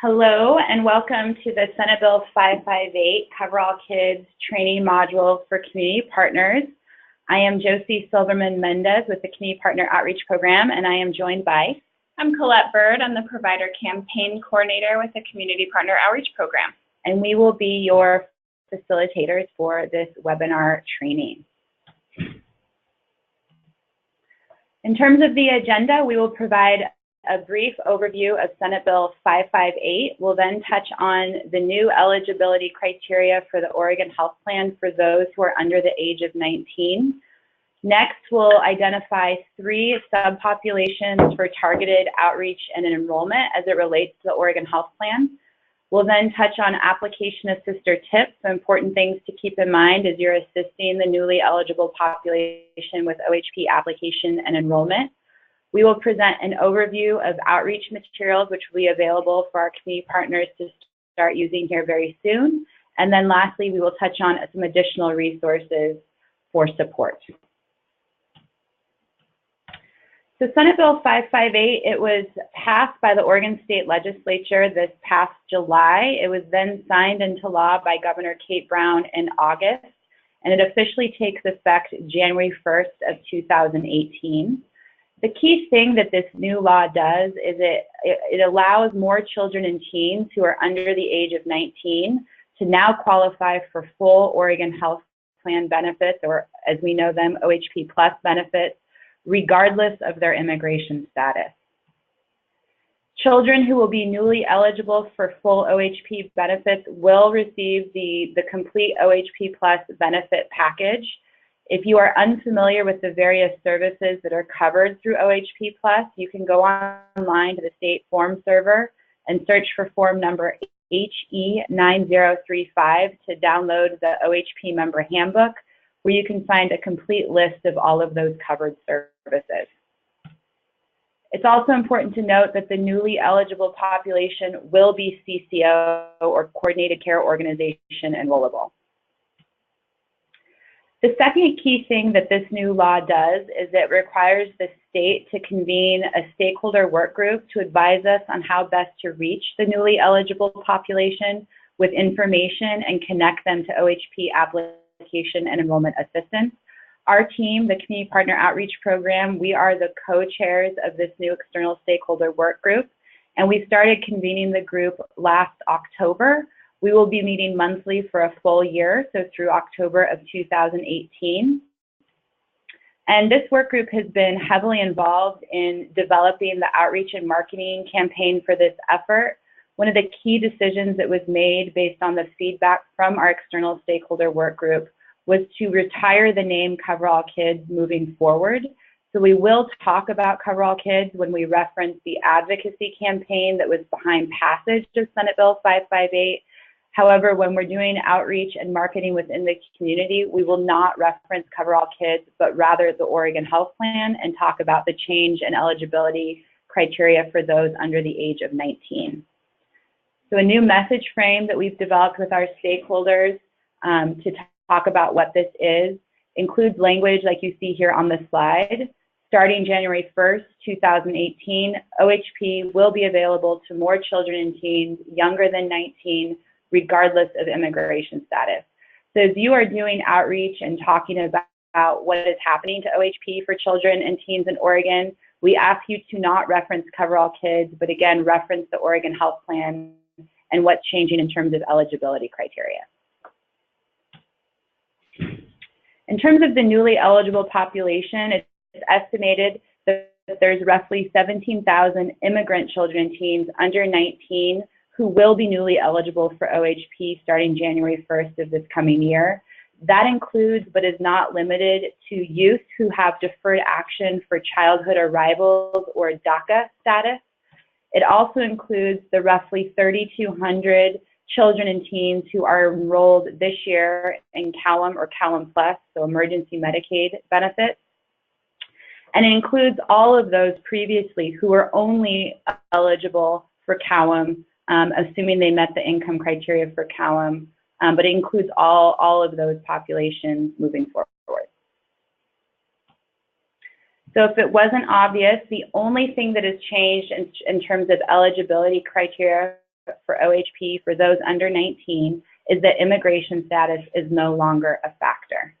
Hello and welcome to the Senate Bill 558 Cover All Kids Training Module for Community Partners. I am Josie Silverman Mendez with the Community Partner Outreach Program, and I am joined by... I'm Colette Bird. I'm the Provider Campaign Coordinator with the Community Partner Outreach Program. And we will be your facilitators for this webinar training. In terms of the agenda, we will provide a brief overview of Senate Bill 558. We'll then touch on the new eligibility criteria for the Oregon Health Plan for those who are under the age of 19. Next, we'll identify 3 subpopulations for targeted outreach and enrollment as it relates to the Oregon Health Plan. We'll then touch on application assister tips, so important things to keep in mind as you're assisting the newly eligible population with OHP application and enrollment. We will present an overview of outreach materials, which will be available for our community partners to start using here very soon. And then lastly, we will touch on some additional resources for support. So Senate Bill 558, it was passed by the Oregon State Legislature this past July. It was then signed into law by Governor Kate Brown in August, and it officially takes effect January 1st of 2018. The key thing that this new law does is it allows more children and teens who are under the age of 19 to now qualify for full Oregon Health Plan benefits, or as we know them, OHP Plus benefits, regardless of their immigration status. Children who will be newly eligible for full OHP benefits will receive the complete OHP Plus benefit package. If you are unfamiliar with the various services that are covered through OHP Plus, you can go online to the state form server and search for form number HE9035 to download the OHP member handbook, where you can find a complete list of all of those covered services. It's also important to note that the newly eligible population will be CCO, or Coordinated Care Organization, enrollable. The second key thing that this new law does is it requires the state to convene a stakeholder work group to advise us on how best to reach the newly eligible population with information and connect them to OHP application and enrollment assistance. Our team, the Community Partner Outreach Program, we are the co-chairs of this new external stakeholder work group, and we started convening the group last October. We will be meeting monthly for a full year, so through October of 2018. And this work group has been heavily involved in developing the outreach and marketing campaign for this effort. One of the key decisions that was made based on the feedback from our external stakeholder work group was to retire the name Cover All Kids moving forward. So we will talk about Cover All Kids when we reference the advocacy campaign that was behind passage of Senate Bill 558. However, when we're doing outreach and marketing within the community, we will not reference Cover All Kids, but rather the Oregon Health Plan, and talk about the change in eligibility criteria for those under the age of 19. So a new message frame that we've developed with our stakeholders to talk about what this is includes language like you see here on the slide. Starting January 1st, 2018, OHP will be available to more children and teens younger than 19, regardless of immigration status. So as you are doing outreach and talking about what is happening to OHP for children and teens in Oregon, we ask you to not reference Cover All Kids, but again, reference the Oregon Health Plan and what's changing in terms of eligibility criteria. In terms of the newly eligible population, it's estimated that there's roughly 17,000 immigrant children and teens under 19 who will be newly eligible for OHP starting January 1st of this coming year. That includes, but is not limited to, youth who have deferred action for childhood arrivals or DACA status. It also includes the roughly 3,200 children and teens who are enrolled this year in CALM or CALM Plus, so emergency Medicaid benefits. And it includes all of those previously who were only eligible for CALM, assuming they met the income criteria for CALM, but it includes all of those populations moving forward. So if it wasn't obvious, the only thing that has changed in terms of eligibility criteria for OHP for those under 19 is that immigration status is no longer a factor.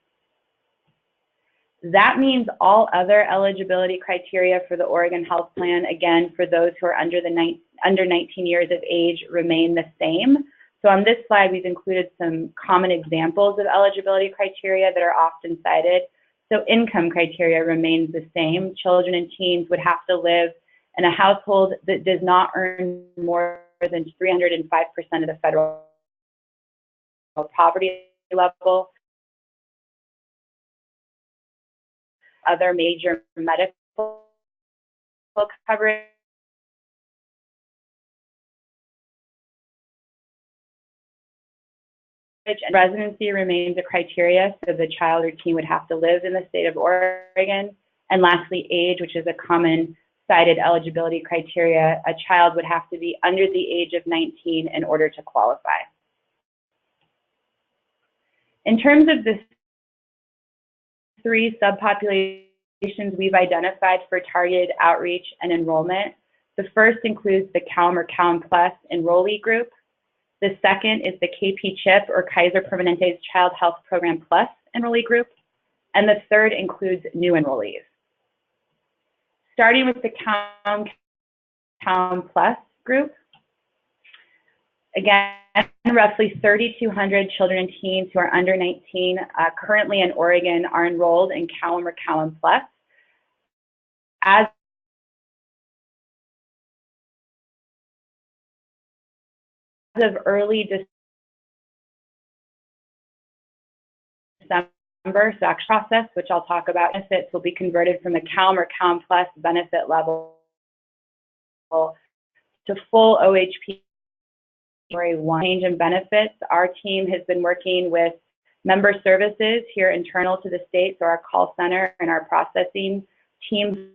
That means all other eligibility criteria for the Oregon Health Plan, again, for those who are under 19 years of age, remain the same. So on this slide, we've included some common examples of eligibility criteria that are often cited. So income criteria remains the same. Children and teens would have to live in a household that does not earn more than 305% of the federal poverty level. Other major medical coverage and residency remains a criteria, so the child or teen would have to live in the state of Oregon. And lastly, age, which is a common cited eligibility criteria. A child would have to be under the age of 19 in order to qualify. In terms of the three subpopulations we've identified for targeted outreach and enrollment, the first includes the CALM or CALM Plus enrollee group. The second is the KP CHIP or Kaiser Permanente's Child Health Program Plus enrollee group. And the third includes new enrollees. Starting with the CALM Plus group, again, roughly 3,200 children and teens who are under 19 currently in Oregon are enrolled in CALM or CALM Plus. As of early December, SAC process, which I'll talk about, benefits will be converted from the CALM or CALM Plus benefit level to full OHP. Change in benefits, our team has been working with member services here internal to the state, so our call center and our processing teams.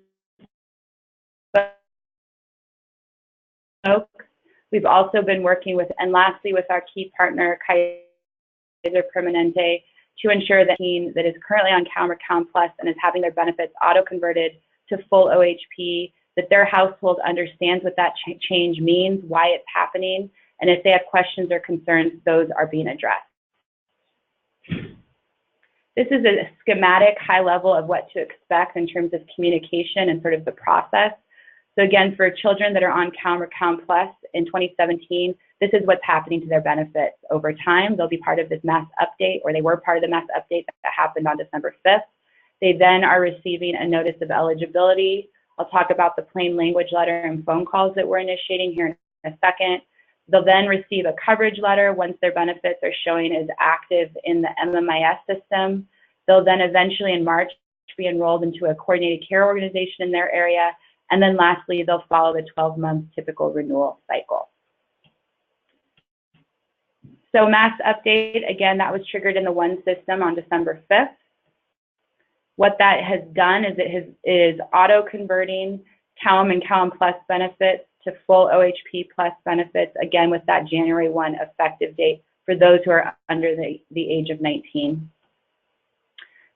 We've also been working with, and lastly, with our key partner, Kaiser Permanente, to ensure that team that is currently on CALM or CALM Plus and is having their benefits auto-converted to full OHP, that their household understands what that change means, why it's happening, and if they have questions or concerns, those are being addressed. This is a schematic high level of what to expect in terms of communication and sort of the process. So again, for children that are on CALM or CALM Plus in 2017, this is what's happening to their benefits over time. They'll be part of this mass update, or they were part of the mass update that happened on December 5th. They then are receiving a notice of eligibility. I'll talk about the plain language letter and phone calls that we're initiating here in a second. They'll then receive a coverage letter once their benefits are showing as active in the MMIS system. They'll then eventually in March be enrolled into a coordinated care organization in their area. And then lastly, they'll follow the 12-month typical renewal cycle. So mass update, again, that was triggered in the one system on December 5th. What that has done is it is auto-converting CALM and CALM Plus benefits to full OHP Plus benefits, again, with that January 1 effective date for those who are under the age of 19.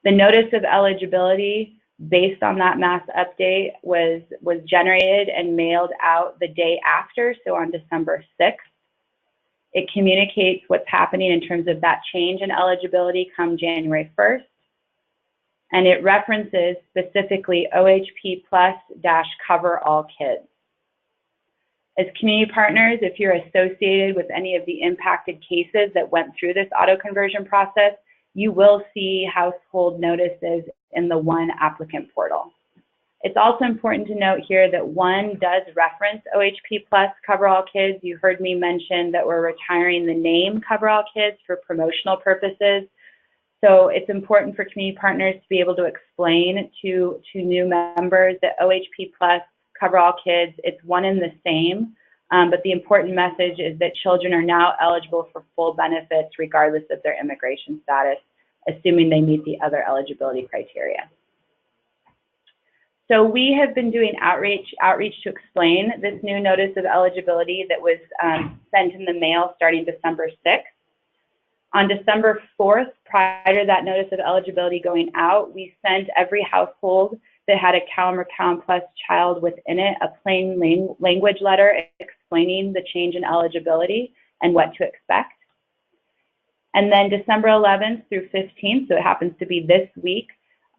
The notice of eligibility based on that mass update was generated and mailed out the day after, so on December 6th. It communicates what's happening in terms of that change in eligibility come January 1st. And it references specifically OHP Plus - cover all kids. As community partners, if you're associated with any of the impacted cases that went through this auto conversion process, you will see household notices in the One applicant portal. It's also important to note here that One does reference OHP Plus Cover All Kids. You heard me mention that we're retiring the name Cover All Kids for promotional purposes. So it's important for community partners to be able to explain to new members that OHP Plus Cover All Kids, it's one and the same. But the important message is that children are now eligible for full benefits regardless of their immigration status, assuming they meet the other eligibility criteria. So we have been doing outreach to explain this new notice of eligibility that was sent in the mail starting December 6th. On December 4th, prior to that notice of eligibility going out, we sent every household that had a CALM or CALM Plus child within it a plain language letter explaining the change in eligibility and what to expect. And then December 11th through 15th, so it happens to be this week,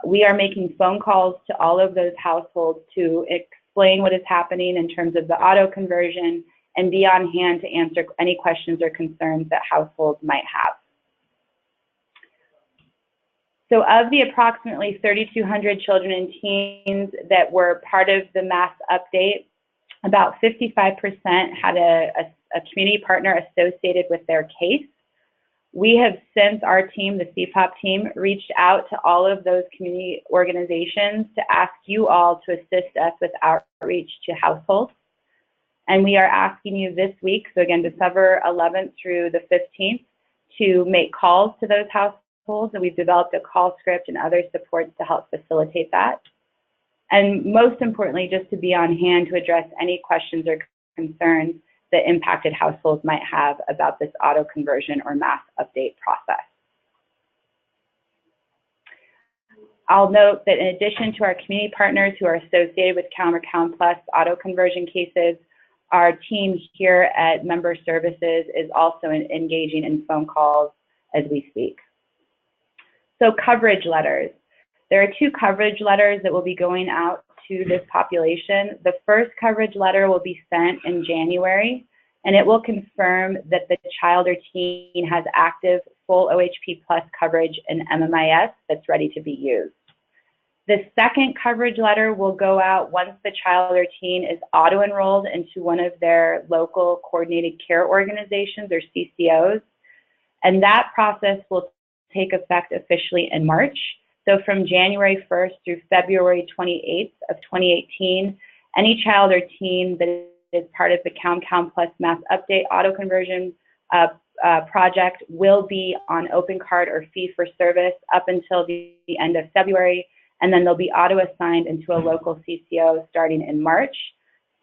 we are making phone calls to all of those households to explain what is happening in terms of the auto conversion and be on hand to answer any questions or concerns that households might have. So of the approximately 3,200 children and teens that were part of the mass update, about 55% had a community partner associated with their case. We have since, our team, the CPOP team, reached out to all of those community organizations to ask you all to assist us with outreach to households. And we are asking you this week, so again, December 11th through the 15th, to make calls to those households, and we've developed a call script and other supports to help facilitate that. And most importantly, just to be on hand to address any questions or concerns that impacted households might have about this auto conversion or mass update process. I'll note that in addition to our community partners who are associated with CALM or CALM Plus auto conversion cases, our team here at Member Services is also engaging in phone calls as we speak. So coverage letters. There are 2 coverage letters that will be going out to this population. The first coverage letter will be sent in January, and it will confirm that the child or teen has active full OHP plus coverage in MMIS that's ready to be used. The second coverage letter will go out once the child or teen is auto-enrolled into one of their local coordinated care organizations, or CCOs, and that process will take effect officially in March. So from January 1st through February 28th of 2018, any child or teen that is part of the CALM Plus Mass Update Auto Conversion project will be on open card or fee for service up until the end of February, and then they'll be auto-assigned into a local CCO starting in March.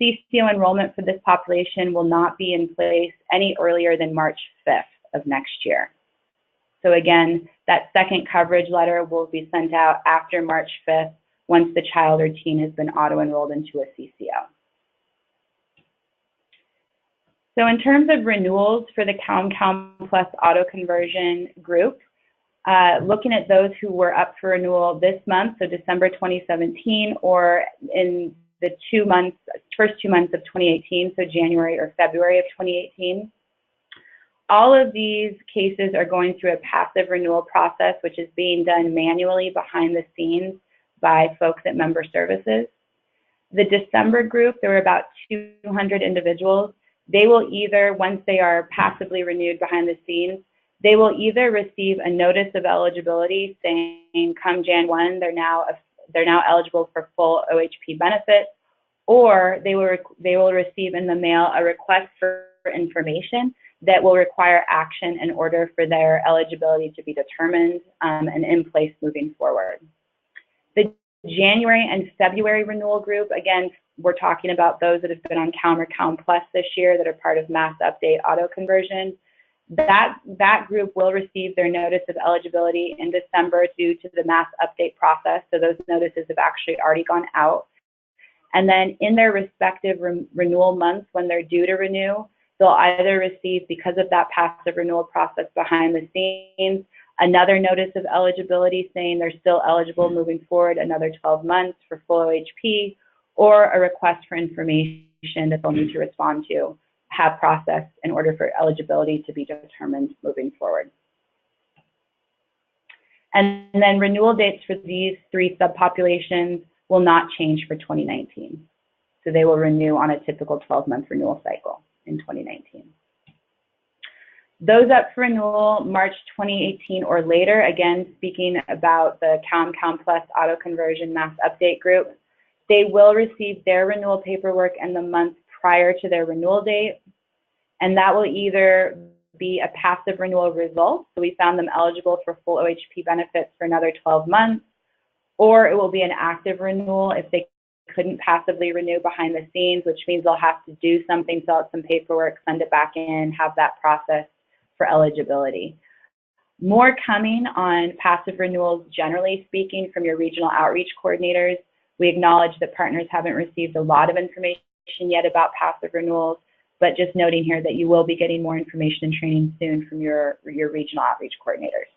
CCO enrollment for this population will not be in place any earlier than March 5th of next year. So again, that second coverage letter will be sent out after March 5th once the child or teen has been auto-enrolled into a CCO. So in terms of renewals for the CALM Plus auto conversion group, looking at those who were up for renewal this month, so December 2017, or in the first two months of 2018, so January or February of 2018, all of these cases are going through a passive renewal process, which is being done manually behind the scenes by folks at Member Services. The December group, there were about 200 individuals. They will either, once they are passively renewed behind the scenes, they will either receive a notice of eligibility saying, come Jan 1, they're now eligible for full OHP benefits, or they will receive in the mail a request for information that will require action in order for their eligibility to be determined and in place moving forward. The January and February renewal group, again, we're talking about those that have been on CALM or CALM Plus this year that are part of Mass Update Auto Conversion. That group will receive their notice of eligibility in December due to the Mass Update process, so those notices have actually already gone out. And then in their respective renewal months when they're due to renew, they'll either receive, because of that passive renewal process behind the scenes, another notice of eligibility saying they're still eligible moving forward another 12 months for full OHP, or a request for information that they'll need to respond to, have processed in order for eligibility to be determined moving forward. And then renewal dates for these 3 subpopulations will not change for 2019. So they will renew on a typical 12-month renewal cycle in 2019. Those up for renewal March 2018 or later, again, speaking about the CALM Plus Auto Conversion Mass Update group, they will receive their renewal paperwork in the month prior to their renewal date, and that will either be a passive renewal result, so we found them eligible for full OHP benefits for another 12 months, or it will be an active renewal if they couldn't passively renew behind the scenes, which means they'll have to do something, fill out some paperwork, send it back in, have that process for eligibility. More coming on passive renewals, generally speaking, from your regional outreach coordinators. We acknowledge that partners haven't received a lot of information yet about passive renewals, but just noting here that you will be getting more information and training soon from your regional outreach coordinators.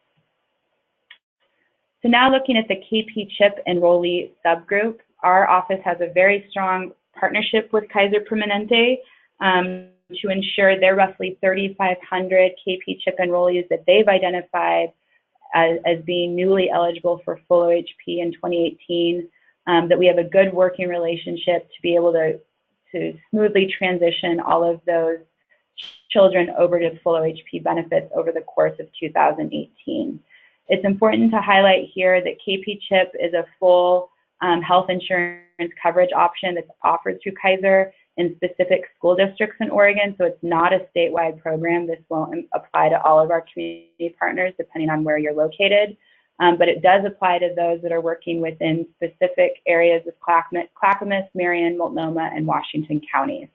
So now looking at the KP CHIP enrollee subgroup, our office has a very strong partnership with Kaiser Permanente to ensure their roughly 3,500 KP CHIP enrollees that they've identified as being newly eligible for full OHP in 2018, that we have a good working relationship to be able to smoothly transition all of those children over to full OHP benefits over the course of 2018. It's important to highlight here that KP CHIP is a full health insurance coverage option that's offered through Kaiser in specific school districts in Oregon, so it's not a statewide program. This won't apply to all of our community partners depending on where you're located, but it does apply to those that are working within specific areas of Clackamas, Marion, Multnomah, and Washington counties.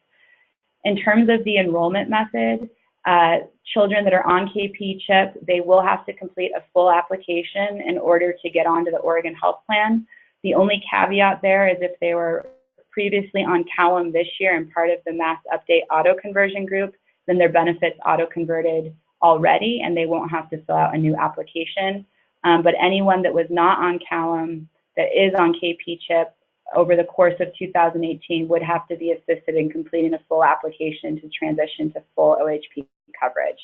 In terms of the enrollment method, children that are on KP CHIP, they will have to complete a full application in order to get onto the Oregon Health Plan. The only caveat there is if they were previously on CALM this year and part of the Mass Update auto conversion group, then their benefits auto converted already and they won't have to fill out a new application. But anyone that was not on CALM that is on KP CHIP over the course of 2018 would have to be assisted in completing a full application to transition to full OHP coverage.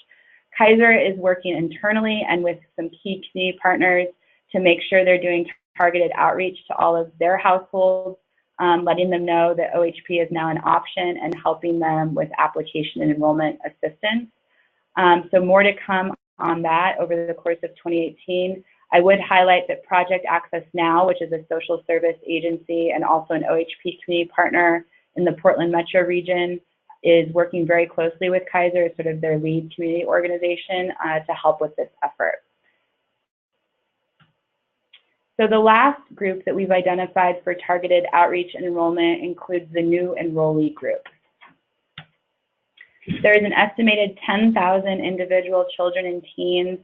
Kaiser is working internally and with some key community partners to make sure they're doing targeted outreach to all of their households, letting them know that OHP is now an option and helping them with application and enrollment assistance. So more to come on that over the course of 2018. I would highlight that Project Access Now, which is a social service agency and also an OHP community partner in the Portland metro region, is working very closely with Kaiser as sort of their lead community organization to help with this effort. So the last group that we've identified for targeted outreach and enrollment includes the new enrollee group. There is an estimated 10,000 individual children and teens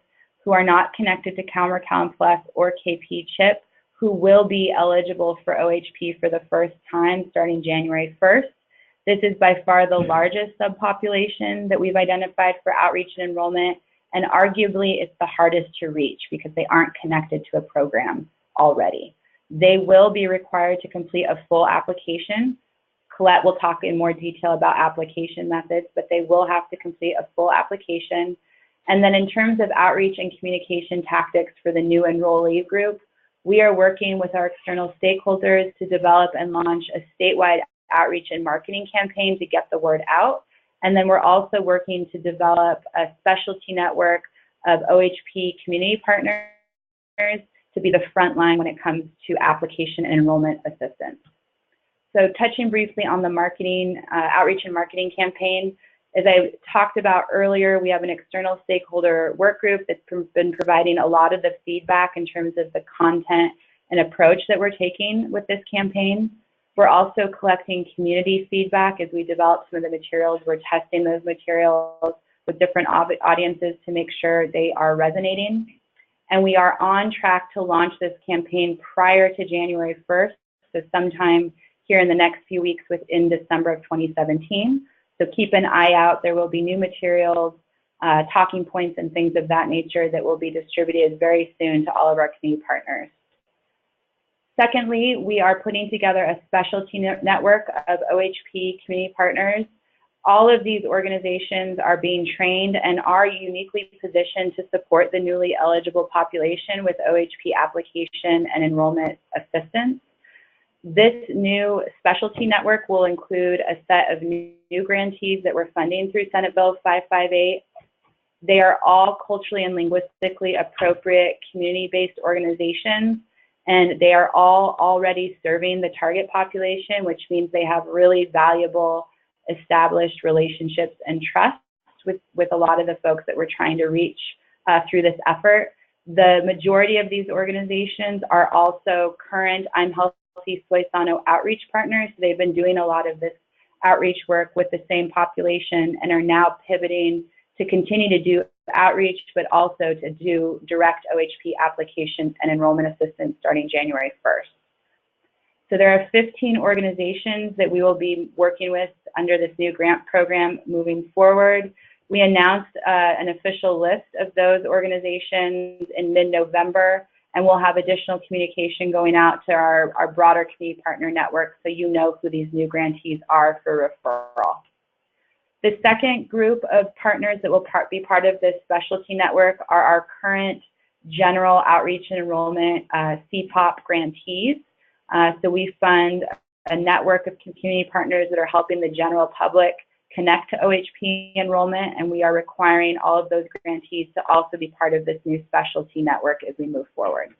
who are not connected to CALM or CALM Plus or KP CHIP who will be eligible for OHP for the first time starting January 1st. This is by far the largest subpopulation that we've identified for outreach and enrollment, and arguably it's the hardest to reach because they aren't connected to a program already. They will be required to complete a full application. Colette will talk in more detail about application methods, but they will have to complete a full application. And then in terms of outreach and communication tactics for the new enrollee group, we are working with our external stakeholders to develop and launch a statewide outreach and marketing campaign to get the word out. And then we're also working to develop a specialty network of OHP community partners to be the front line when it comes to application and enrollment assistance. So touching briefly on the marketing, outreach and marketing campaign, as I talked about earlier, we have an external stakeholder work group that's been providing a lot of the feedback in terms of the content and approach that we're taking with this campaign. We're also collecting community feedback as we develop some of the materials. We're testing those materials with different audiences to make sure they are resonating. And we are on track to launch this campaign prior to January 1st, so sometime here in the next few weeks within December of 2017. So keep an eye out. There will be new materials, talking points, and things of that nature that will be distributed very soon to all of our community partners. Secondly, we are putting together a specialty network of OHP community partners. All of these organizations are being trained and are uniquely positioned to support the newly eligible population with OHP application and enrollment assistance. This new specialty network will include a set of new grantees that we're funding through Senate Bill 558. They are all culturally and linguistically appropriate community-based organizations, and they are all already serving the target population, which means they have really valuable established relationships and trust with a lot of the folks that we're trying to reach through this effort. The majority of these organizations are also current I'm Healthy Soy Sano outreach partners. They've been doing a lot of this outreach work with the same population and are now pivoting to continue to do outreach, but also to do direct OHP applications and enrollment assistance starting January 1st. So there are 15 organizations that we will be working with under this new grant program moving forward. We announced an official list of those organizations in mid-November, and we'll have additional communication going out to our broader community partner network so you know who these new grantees are for referral. The second group of partners that will be part of this specialty network are our current general outreach and enrollment CPOP grantees. So we fund a network of community partners that are helping the general public connect to OHP enrollment, and we are requiring all of those grantees to also be part of this new specialty network as we move forward.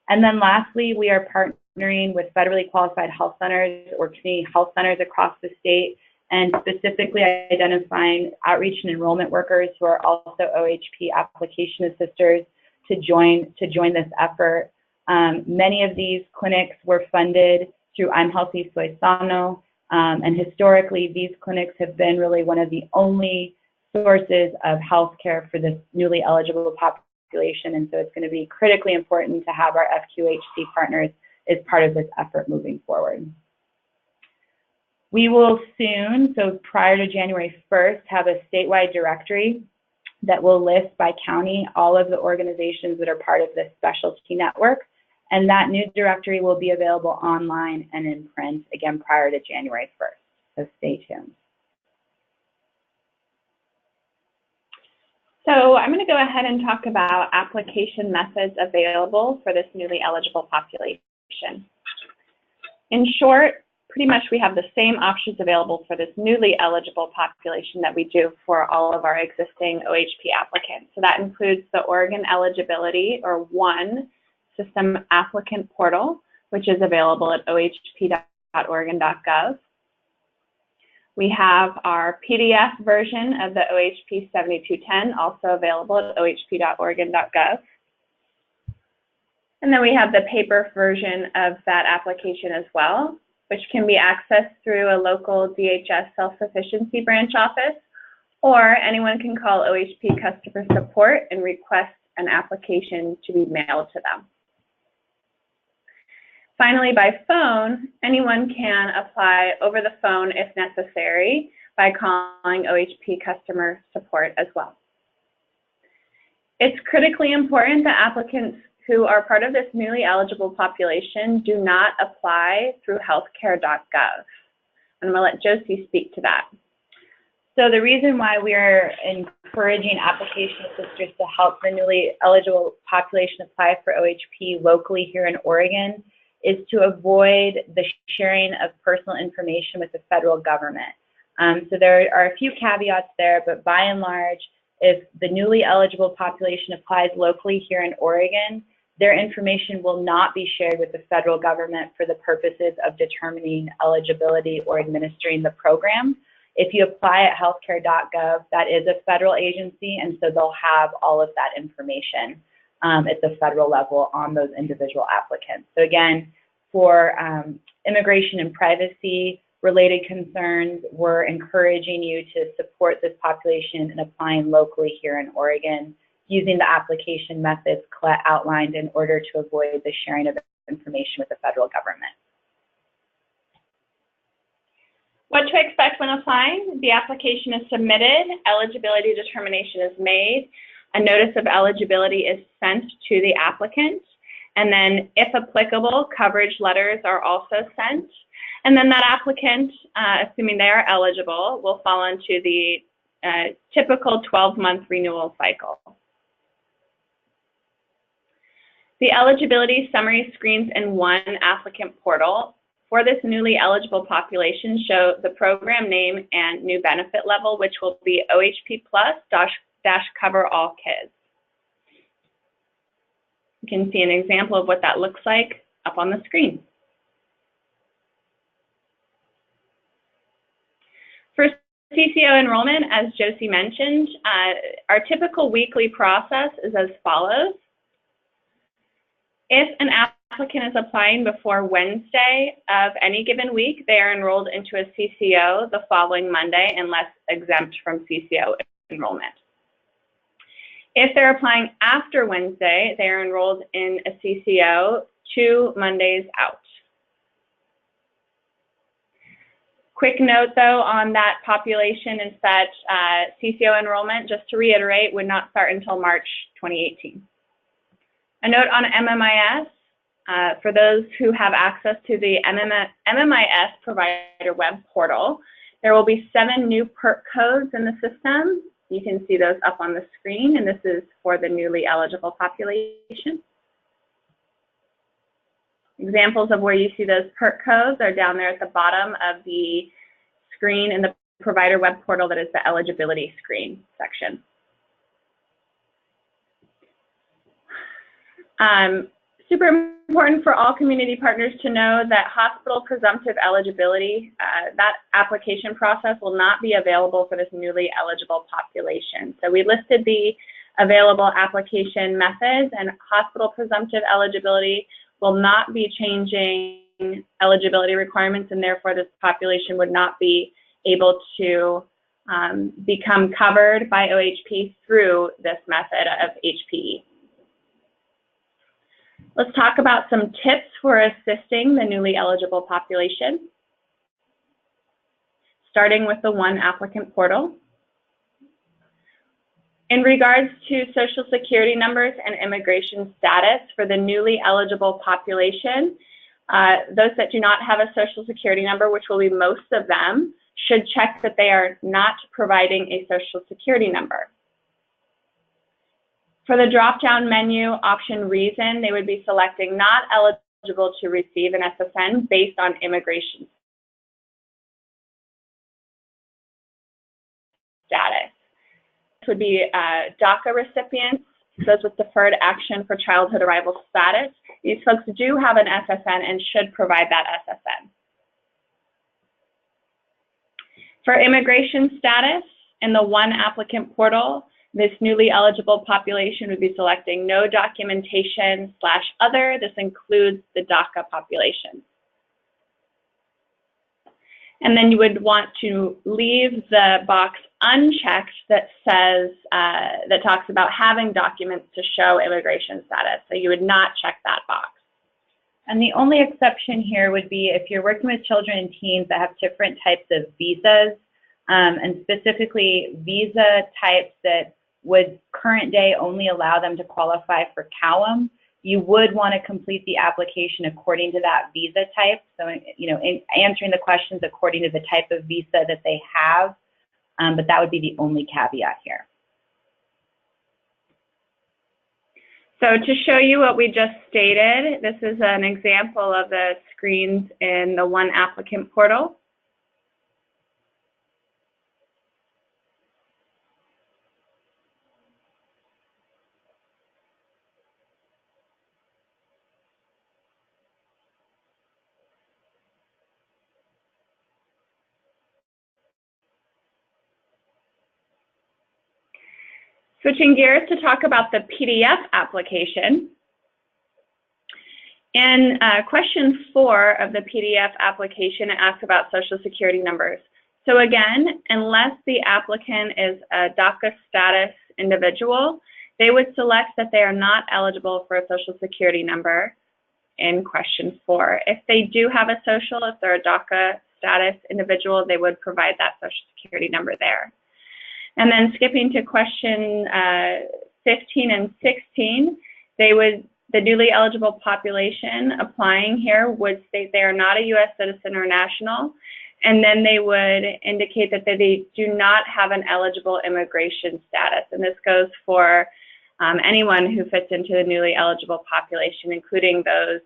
And then lastly, we are partnering with federally qualified health centers or community health centers across the state, and specifically identifying outreach and enrollment workers who are also OHP application assisters to join this effort. Many of these clinics were funded through I'm Healthy Soy Sano, and historically these clinics have been really one of the only sources of health care for this newly eligible population, and so it's going to be critically important to have our FQHC partners as part of this effort moving forward. We will soon, so prior to January 1st, have a statewide directory that will list by county all of the organizations that are part of this specialty network, and that new directory will be available online and in print, again, prior to January 1st, so stay tuned. So I'm going to go ahead and talk about application methods available for this newly eligible population. In short, pretty much we have the same options available for this newly eligible population that we do for all of our existing OHP applicants. So that includes the Oregon Eligibility, or ONE, System Applicant Portal, which is available at ohp.oregon.gov. We have our PDF version of the OHP 7210, also available at ohp.oregon.gov. And then we have the paper version of that application as well, which can be accessed through a local DHS self-sufficiency branch office, or anyone can call OHP customer support and request an application to be mailed to them. Finally, by phone, anyone can apply over the phone if necessary by calling OHP customer support as well. It's critically important that applicants who are part of this newly eligible population do not apply through healthcare.gov. And I'm going to let Josie speak to that. So the reason why we're encouraging application assisters to help the newly eligible population apply for OHP locally here in Oregon is to avoid the sharing of personal information with the federal government. So there are a few caveats there, but by and large, if the newly eligible population applies locally here in Oregon, their information will not be shared with the federal government for the purposes of determining eligibility or administering the program. If you apply at healthcare.gov, that is a federal agency, and so they'll have all of that information at the federal level on those individual applicants. So again, for immigration and privacy related concerns, we're encouraging you to support this population in applying locally here in Oregon using the application methods outlined in order to avoid the sharing of information with the federal government. What to expect when applying? The application is submitted, eligibility determination is made, a notice of eligibility is sent to the applicant, and then, if applicable, coverage letters are also sent. And then that applicant, assuming they are eligible, will fall into the typical 12-month renewal cycle. The eligibility summary screens in ONE applicant portal for this newly eligible population show the program name and new benefit level, which will be OHP Plus Cover All Kids. You can see an example of what that looks like up on the screen. For CCO enrollment, as Josie mentioned, our typical weekly process is as follows. If an applicant is applying before Wednesday of any given week, they are enrolled into a CCO the following Monday unless exempt from CCO enrollment. If they're applying after Wednesday, they are enrolled in a CCO 2 Mondays out. Quick note, though, on that population is that CCO enrollment, just to reiterate, would not start until March 2018. A note on MMIS, for those who have access to the MMIS provider web portal, there will be 7 new PERT codes in the system. You can see those up on the screen, and this is for the newly eligible population. Examples of where you see those PERT codes are down there at the bottom of the screen in the provider web portal that is the eligibility screen section. Super important for all community partners to know that hospital presumptive eligibility, that application process will not be available for this newly eligible population. So we listed the available application methods, and hospital presumptive eligibility will not be changing eligibility requirements, and therefore this population would not be able to become covered by OHP through this method of HPE. Let's talk about some tips for assisting the newly eligible population, starting with the one applicant portal. In regards to Social Security numbers and immigration status for the newly eligible population, those that do not have a Social Security number, which will be most of them, should check that they are not providing a Social Security number. For the drop-down menu option reason, they would be selecting not eligible to receive an SSN based on immigration status. This would be DACA recipients, those with deferred action for childhood arrival status. These folks do have an SSN and should provide that SSN. For immigration status, in the one applicant portal, this newly eligible population would be selecting no documentation / other. This includes the DACA population. And then you would want to leave the box unchecked that says, that talks about having documents to show immigration status. So you would not check that box. And the only exception here would be if you're working with children and teens that have different types of visas, and specifically visa types that would current day only allow them to qualify for CAWM, you would want to complete the application according to that visa type. So, you know, answering the questions according to the type of visa that they have, but that would be the only caveat here. So to show you what we just stated, this is an example of the screens in the one applicant portal. Switching gears to talk about the PDF application. In question 4 of the PDF application, it asks about Social Security numbers. So again, unless the applicant is a DACA status individual, they would select that they are not eligible for a Social Security number in question 4. If they do have a social, if they're a DACA status individual, they would provide that Social Security number there. And then skipping to question 15 and 16, the newly eligible population applying here would state they are not a U.S. citizen or national, and then they would indicate that they do not have an eligible immigration status. And this goes for anyone who fits into the newly eligible population, including those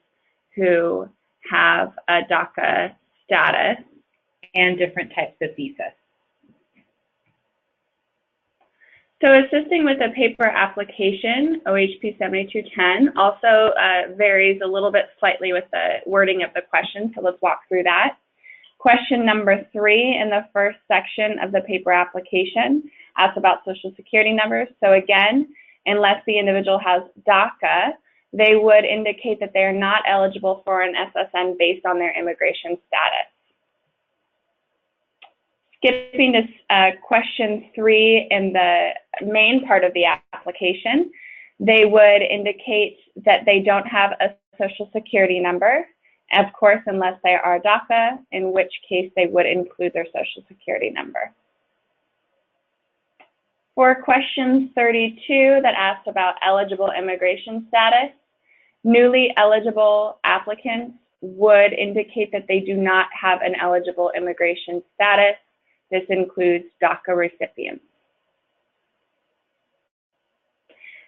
who have a DACA status and different types of visas. So assisting with the paper application, OHP 7210 also varies a little bit slightly with the wording of the question, so let's walk through that. Question number 3 in the first section of the paper application asks about Social Security numbers. So again, unless the individual has DACA, they would indicate that they are not eligible for an SSN based on their immigration status. Skipping to question 3 in the main part of the application, they would indicate that they don't have a Social Security number, of course, unless they are DACA, in which case they would include their Social Security number. For question 32 that asks about eligible immigration status, newly eligible applicants would indicate that they do not have an eligible immigration status. This includes DACA recipients.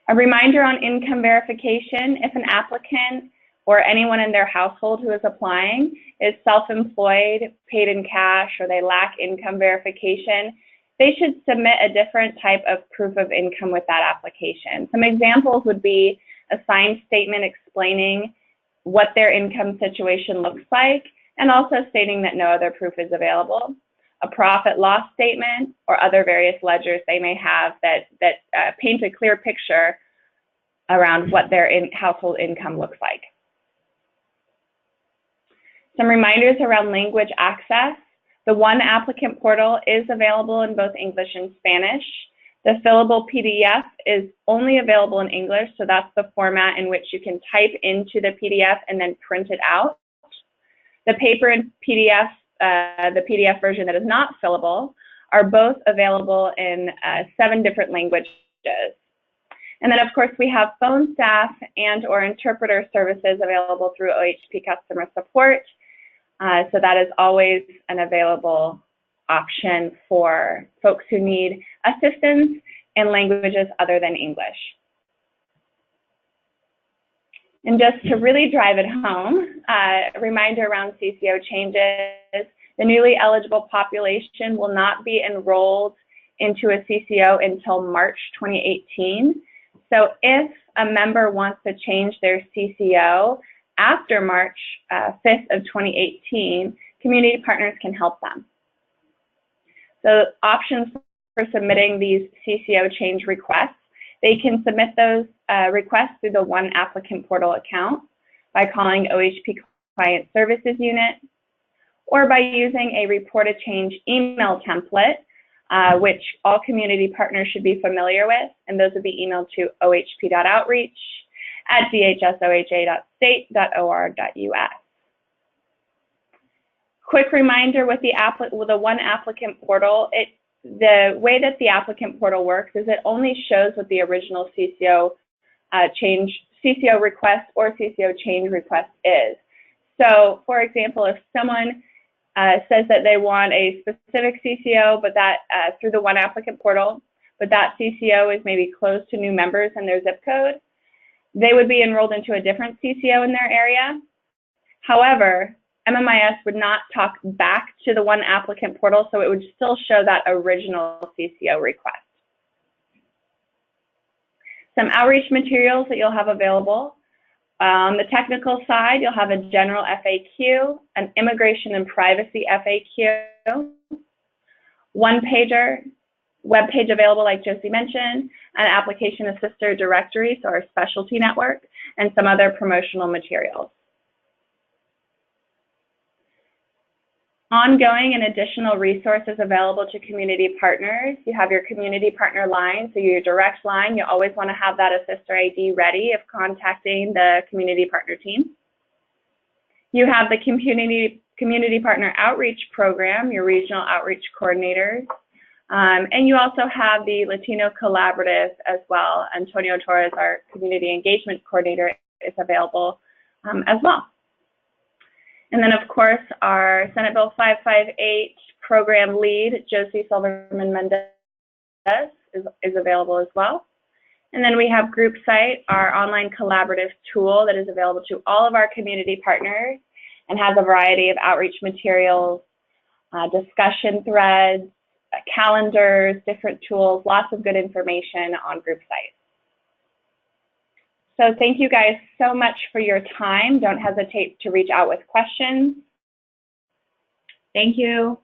A reminder on income verification: if an applicant or anyone in their household who is applying is self-employed, paid in cash, or they lack income verification, they should submit a different type of proof of income with that application. Some examples would be a signed statement explaining what their income situation looks like, and also stating that no other proof is available, a profit loss statement, or other various ledgers they may have that paint a clear picture around what their household income looks like. Some reminders around language access. The One Applicant portal is available in both English and Spanish. The fillable PDF is only available in English, so that's the format in which you can type into the PDF and then print it out. The paper and PDF, the PDF version that is not fillable, are both available in 7 different languages. And then, of course, we have phone staff and/or interpreter services available through OHP customer support. So that is always an available option for folks who need assistance in languages other than English. And just to really drive it home, a reminder around CCO changes: the newly eligible population will not be enrolled into a CCO until March 2018. So if a member wants to change their CCO after March 5th of 2018, community partners can help them. So options for submitting these CCO change requests: they can submit those requests through the One Applicant portal account by calling OHP Client Services Unit, or by using a report a change email template, which all community partners should be familiar with, and those would be emailed to ohp.outreach@dhsoha.state.or.us. Quick reminder with the One Applicant portal, the way that the applicant portal works is it only shows what the original CCO request or CCO change request is. So, for example, if someone says that they want a specific CCO, but that through the One Applicant portal, but that CCO is maybe closed to new members in their zip code, they would be enrolled into a different CCO in their area. However, MMIS would not talk back to the One Applicant portal, so it would still show that original CCO request. Some outreach materials that you'll have available. On the technical side, you'll have a general FAQ, an immigration and privacy FAQ, one-pager, web page available like Josie mentioned, an application assister directory, so our specialty network, and some other promotional materials. Ongoing and additional resources available to community partners. You have your community partner line, so your direct line. You always want to have that assister ID ready if contacting the community partner team. You have the community partner outreach program, your regional outreach coordinators. And you also have the Latino Collaborative as well. Antonio Torres, our community engagement coordinator, is available as well. And then, of course, our Senate Bill 558 program lead, Josie Silverman-Mendez, is available as well. And then we have GroupSite, our online collaborative tool that is available to all of our community partners and has a variety of outreach materials, discussion threads, calendars, different tools, lots of good information on GroupSite. So thank you guys so much for your time. Don't hesitate to reach out with questions. Thank you.